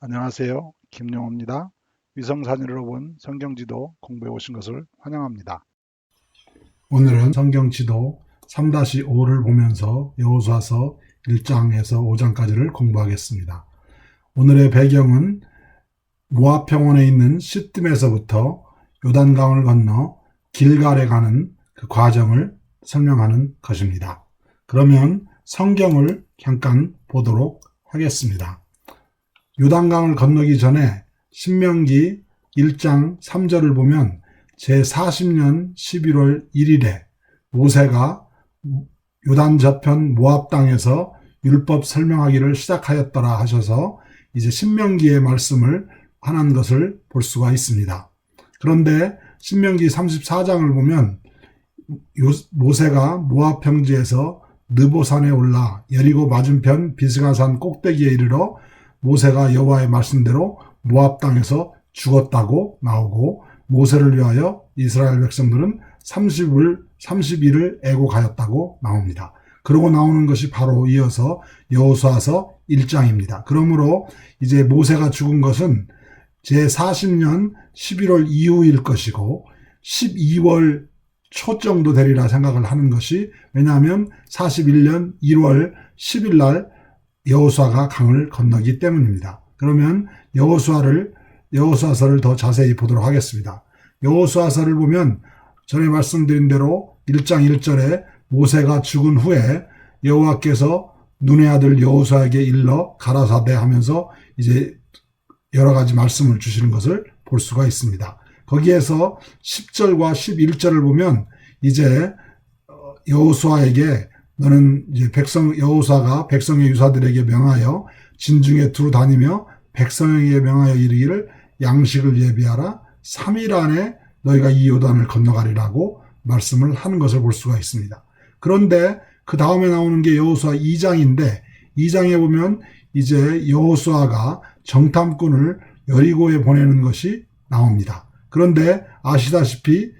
안녕하세요. 김용호입니다. 위성사진으로 본 성경지도 공부해 오신 것을 환영합니다. 오늘은 성경지도 3-5를 보면서 여호수아서 1장에서 5장까지를 공부하겠습니다. 오늘의 배경은 모압 평원에 있는 시뜸에서부터 요단강을 건너 길갈에 가는 그 과정을 설명하는 것입니다. 그러면 성경을 잠깐 보도록 하겠습니다. 요단강을 건너기 전에 신명기 1장 3절을 보면 제40년 11월 1일에 모세가 요단 저편 모압 땅에서 율법 설명하기를 시작하였더라 하셔서 이제 신명기의 말씀을 하는 것을 볼 수가 있습니다. 그런데 신명기 34장을 보면 모세가 모압 평지에서 느보산에 올라 여리고 맞은편 비스가산 꼭대기에 이르러 모세가 여호와의 말씀대로 모압 땅에서 죽었다고 나오고, 모세를 위하여 이스라엘 백성들은 30일을 애고 가였다고 나옵니다. 그러고 나오는 것이 바로 이어서 여호수아서 1장입니다. 그러므로 이제 모세가 죽은 것은 제40년 11월 이후일 것이고 12월 초 정도 되리라 생각을 하는 것이, 왜냐하면 41년 1월 10일 날 여호수아가 강을 건너기 때문입니다. 그러면 여호수아서를 더 자세히 보도록 하겠습니다. 여호수아서를 보면 전에 말씀드린 대로 1장 1절에 모세가 죽은 후에 여호와께서 눈의 아들 여호수아에게 일러 가라사대 하면서 이제 여러 가지 말씀을 주시는 것을 볼 수가 있습니다. 거기에서 10절과 11절을 보면 이제 여호수아에게 너는 이제 여호수아가 백성의 유사들에게 명하여 진중에 두루 다니며 백성에게 명하여 이르기를 양식을 예비하라. 3일 안에 너희가 이 요단을 건너가리라고 말씀을 하는 것을 볼 수가 있습니다. 그런데 그 다음에 나오는 게 여호수아 2장인데 2장에 보면 이제 여호수아가 정탐꾼을 여리고에 보내는 것이 나옵니다. 그런데 아시다시피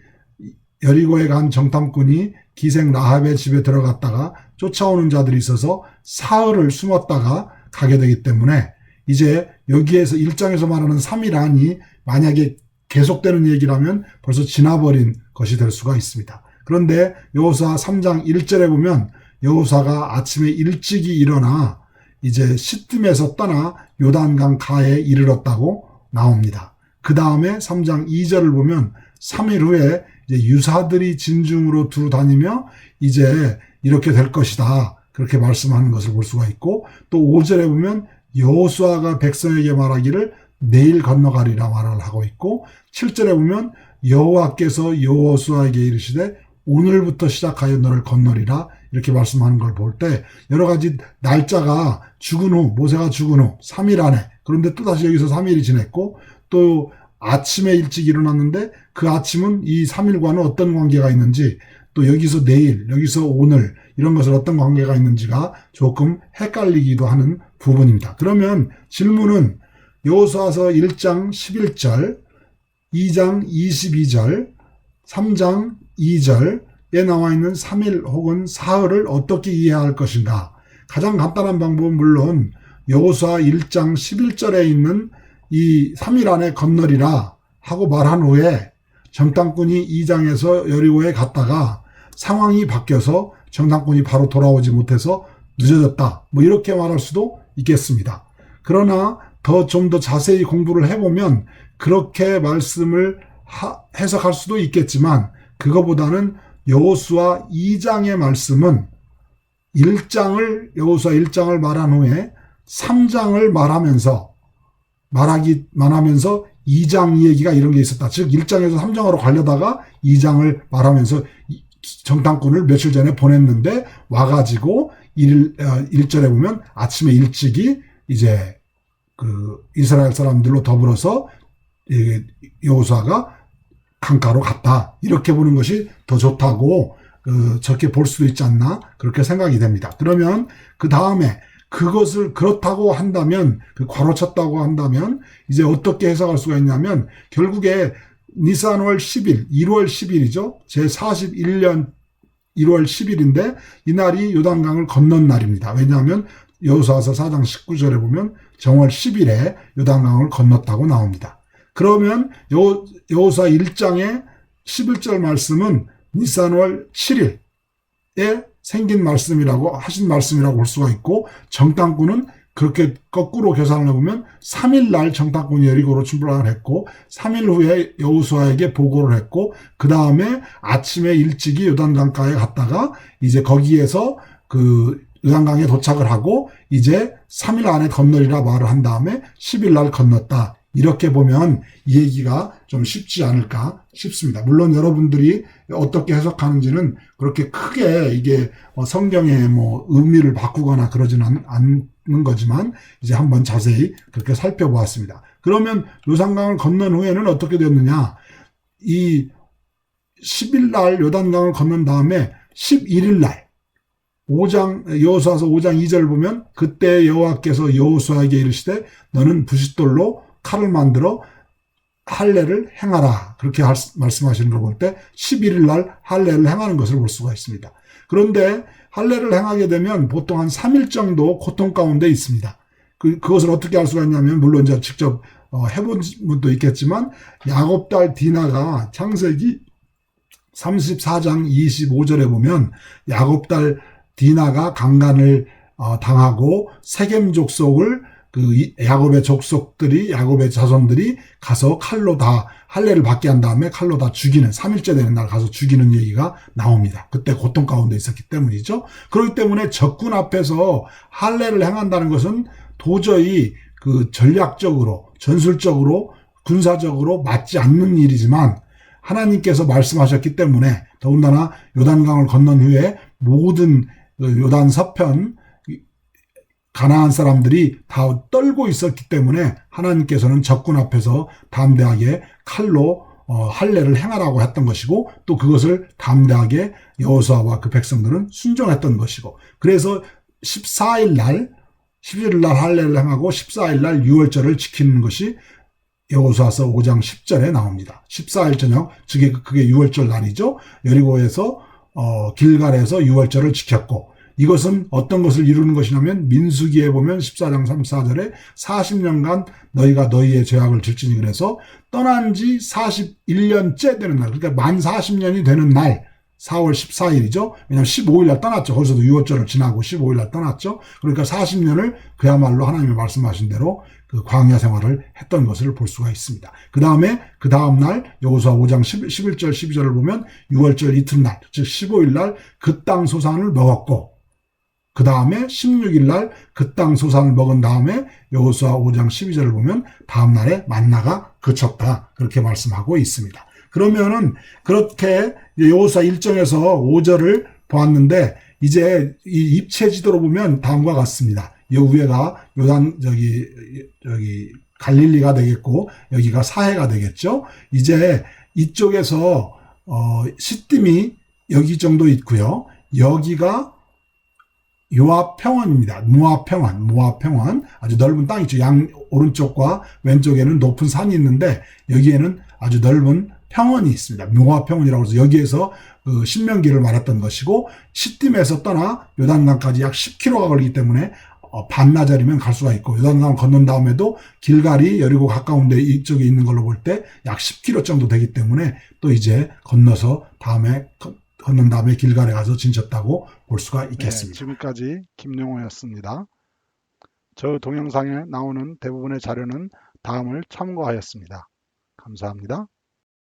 여리고에 간 정탐꾼이 기생 라합의 집에 들어갔다가 쫓아오는 자들이 있어서 사흘을 숨었다가 가게 되기 때문에 이제 여기에서 1장에서 말하는 3일 안이 만약에 계속되는 얘기라면 벌써 지나버린 것이 될 수가 있습니다. 그런데 여호수아 3장 1절에 보면 여호수아가 아침에 일찍이 일어나 이제 시뜸에서 떠나 요단강 가에 이르렀다고 나옵니다. 그 다음에 3장 2절을 보면 3일 후에 이제 유사들이 진중으로 두루 다니며 이제 이렇게 될 것이다, 그렇게 말씀하는 것을 볼 수가 있고, 또 5절에 보면 여호수아가 백성에게 말하기를 내일 건너가리라 말을 하고 있고, 7절에 보면 여호와께서 여호수아에게 이르시되 오늘부터 시작하여 너를 건너리라, 이렇게 말씀하는 걸 볼 때 여러 가지 날짜가 죽은 후, 모세가 죽은 후 3일 안에, 그런데 또다시 여기서 3일이 지냈고, 또 아침에 일찍 일어났는데 그 아침은 이 3일과는 어떤 관계가 있는지, 또 여기서 내일, 여기서 오늘, 이런 것은 어떤 관계가 있는지가 조금 헷갈리기도 하는 부분입니다. 그러면 질문은 여호수아서 1장 11절, 2장 22절, 3장 2절에 나와 있는 3일 혹은 사흘을 어떻게 이해할 것인가? 가장 간단한 방법은 물론 여호수아 1장 11절에 있는 이 3일 안에 건너리라 하고 말한 후에 정탐꾼이 2장에서 여리고에 갔다가 상황이 바뀌어서 정탐꾼이 바로 돌아오지 못해서 늦어졌다, 뭐 이렇게 말할 수도 있겠습니다. 그러나 좀 더 자세히 공부를 해보면 그렇게 말씀을 해석할 수도 있겠지만, 그거보다는 여호수아 2장의 말씀은 여호수아 1장을 말한 후에 3장을 말하면서 2장 얘기가 이런 게 있었다. 즉 1장에서 3장으로 가려다가 2장을 말하면서 정탐꾼을 며칠 전에 보냈는데 와가지고 1절에 보면 아침에 일찍이 이제 그 이스라엘 사람들로 더불어서 여호수아가 강가로 갔다, 이렇게 보는 것이 더 좋다고 저렇게 볼 수도 있지 않나, 그렇게 생각이 됩니다. 그러면 그 다음에 그것을 그렇다고 한다면, 그 괄호쳤다고 한다면 이제 어떻게 해석할 수가 있냐면, 결국에 니산월 10일, 1월 10일이죠. 제41년 1월 10일인데 이날이 요단강을 건넌 날입니다. 왜냐하면 여호수아서 4장 19절에 보면 정월 10일에 요단강을 건넜다고 나옵니다. 그러면 여호수아 1장의 11절 말씀은 니산월 7일에 생긴 말씀이라고 하신 말씀이라고 볼 수가 있고, 정탐꾼은 그렇게 거꾸로 계산을 해보면 3일 날 정탐꾼이 여리고로 출발을 했고 3일 후에 여호수아에게 보고를 했고, 그 다음에 아침에 일찍이 요단강가에 갔다가 이제 거기에서 그 요단강에 도착을 하고 이제 3일 안에 건너리라 말을 한 다음에 10일 날 건넜다. 이렇게 보면 이 얘기가 좀 쉽지 않을까 싶습니다. 물론 여러분들이 어떻게 해석하는지는 그렇게 크게 이게 성경의 뭐 의미를 바꾸거나 그러지는 않는 거지만 이제 한번 자세히 그렇게 살펴보았습니다. 그러면 요단강을 건넌 후에는 어떻게 됐느냐? 이 10일 날 요단강을 건넌 다음에 11일 날 여호수아서 5장 2절을 보면 그때 여호와께서 여호수아에게 이르시되 너는 부싯돌로 칼을 만들어 할례를 행하라. 그렇게 말씀하시는 걸 볼 때 11일 날 할례를 행하는 것을 볼 수가 있습니다. 그런데 할례를 행하게 되면 보통 한 3일 정도 고통 가운데 있습니다. 그것을 어떻게 알 수가 있냐면, 물론 이제 직접 해본 분도 있겠지만 야곱딸 디나가 창세기 34장 25절에 보면 야곱딸 디나가 강간을 당하고 세겜 족속을 야곱의 족속들이, 야곱의 자손들이 가서 칼로 다 할례를 받게 한 다음에 칼로 다 죽이는, 3일째 되는 날 가서 죽이는 얘기가 나옵니다. 그때 고통 가운데 있었기 때문이죠. 그렇기 때문에 적군 앞에서 할례를 행한다는 것은 도저히 그 전략적으로, 전술적으로, 군사적으로 맞지 않는 일이지만 하나님께서 말씀하셨기 때문에, 더군다나 요단강을 건넌 후에 모든 요단 서편 가나안 사람들이 다 떨고 있었기 때문에 하나님께서는 적군 앞에서 담대하게 칼로 할례를 행하라고 했던 것이고, 또 그것을 담대하게 여호수아와 그 백성들은 순종했던 것이고, 그래서 14일 날 11일 날 할례를 행하고 14일 날 유월절을 지키는 것이 여호수아서 5장 10절에 나옵니다. 14일 저녁, 즉 그게 유월절 날이죠. 여리고에서 길갈에서 유월절을 지켰고, 이것은 어떤 것을 이루는 것이냐면 민수기에 보면 14장 34절에 40년간 너희가 너희의 죄악을 질지니, 그래서 떠난 지 41년째 되는 날, 그러니까 만 40년이 되는 날 4월 14일이죠. 왜냐하면 15일 날 떠났죠. 거기서도 유월절을 지나고 15일 날 떠났죠. 그러니까 40년을 그야말로 하나님이 말씀하신 대로 그 광야 생활을 했던 것을 볼 수가 있습니다. 그 다음 날 여호수아 5장 11절 12절을 보면 유월절 이튿날, 즉 15일 날 그 땅 소산을 먹었고, 그 다음에 16일 날 그 땅 소산을 먹은 다음에 여호수아 5장 12절을 보면 다음 날에 만나가 그쳤다. 그렇게 말씀하고 있습니다. 그러면은 그렇게 여호수아 1장에서 5절을 보았는데, 이제 이 입체 지도로 보면 다음과 같습니다. 이 위에가 요단 저기 갈릴리가 되겠고 여기가 사해가 되겠죠. 이제 이쪽에서 시딤이 여기 정도 있고요. 여기가 요압 평원입니다. 모압 평원. 아주 넓은 땅이죠. 양 오른쪽과 왼쪽에는 높은 산이 있는데 여기에는 아주 넓은 평원이 있습니다. 모압 평원이라고 해서 여기에서 그 신명기를 말했던 것이고, 시딤에서 떠나 요단강까지 약 10km가 걸리기 때문에 반나절이면 갈 수가 있고, 요단강을 건넌 다음에도 길갈이 여리고 가까운데 이쪽에 있는 걸로 볼 때 약 10km 정도 되기 때문에 또 이제 건너서 건넌 다음에 길갈에 가서 진쳤다고 볼 수가 있겠습니다. 네, 지금까지 김용호였습니다. 저 동영상에 나오는 대부분의 자료는 다음을 참고하였습니다. 감사합니다.